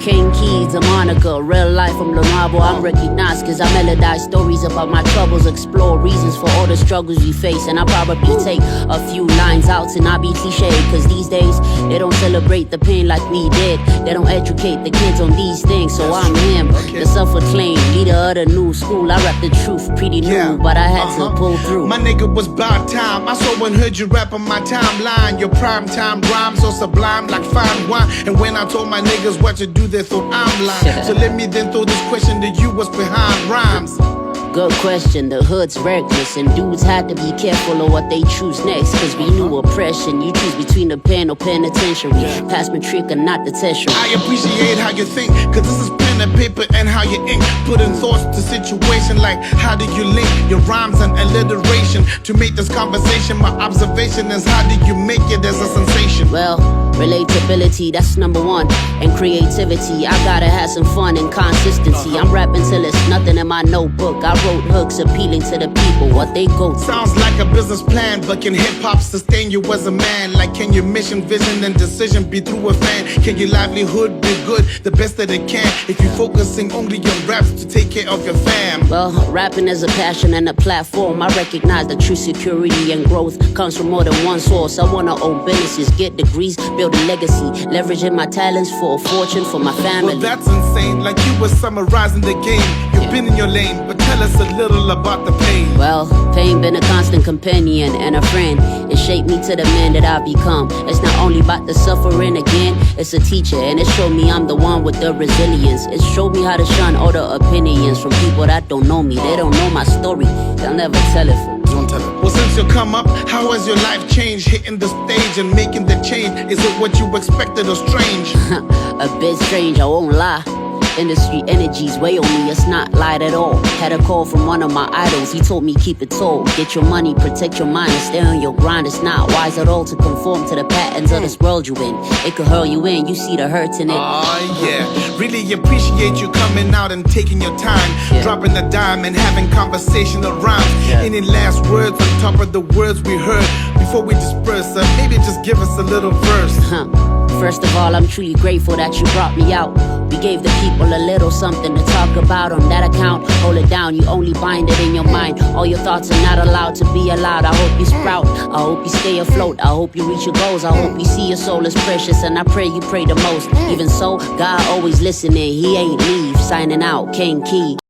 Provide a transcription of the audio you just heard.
Kane, keid, a moniker, real life from the novel. I'm recognized cause I melodize stories about my troubles, explore reasons for all the struggles we face. And I probably take a few lines out and I be cliche, cause these days they don't celebrate the pain like we did. They don't educate the kids on these things. So I'm him, the self-acclaimed leader of the new school. I rap the truth, pretty new, but I had to pull through. My nigga was about time. I saw and heard you rap on my timeline. Your prime time rhymes so sublime like fine wine. And when I told my niggas what to do, they thought I'm lying. So let me then throw this question to you, what's behind rhymes? Good question, the hood's reckless, and dudes had to be careful of what they choose next. Cause we knew oppression, you choose between the pen or penitentiary. Pass matric or not the tertiary. I appreciate how you think, cause this is pen and paper and how you ink. Putting thoughts to situation like how do you link your rhymes and alliteration to make this conversation. My observation is how do you make it as a sensation? Well, relatability, that's number one. And creativity, I gotta have some fun and consistency. I'm rapping till it's nothing in my notebook. I wrote hooks appealing to the people, what they go through. Sounds like a business plan, but can hip-hop sustain you as a man? Like can your mission, vision, and decision be through a fan? Can your livelihood be good, the best that it can? If you're focusing only on raps to take care of your fam. Well, rapping is a passion and a platform. I recognize that true security and growth comes from more than one source. I wanna own businesses, get degrees, build a legacy, leveraging my talents for a fortune for my family. Well, that's insane, like you were summarizing the game. You've been in your lane, but tell us a little about the pain. Well, pain been a constant companion and a friend. It shaped me to the man that I've become. It's not only about the suffering again, it's a teacher, and it showed me I'm the one with the resilience. It showed me how to shun all the opinions from people that don't know me. They don't know my story, they'll never tell it for me. Well, since you come up, how has your life changed? Hitting the stage and making the change, is it what you expected or strange? A bit strange, I won't lie. Industry energies weigh on me, it's not light at all. Had a call from one of my idols, he told me keep it tall. Get your money, protect your mind, and stay on your grind. It's not wise at all to conform to the patterns of this world you in. It could hurl you in, you see the hurt in it. Oh yeah, really appreciate you coming out and taking your time, dropping a dime and having conversational rhymes. Any last words on top of the words we heard before we disperse? Maybe just give us a little verse. First of all, I'm truly grateful that you brought me out. We gave the people a little something to talk about. On that account, hold it down, you only bind it in your mind. All your thoughts are not allowed to be allowed. I hope you sprout, I hope you stay afloat, I hope you reach your goals, I hope you see your soul is precious, and I pray you pray the most. Even so, God always listening, he ain't leave. Signing out, Kane, keid.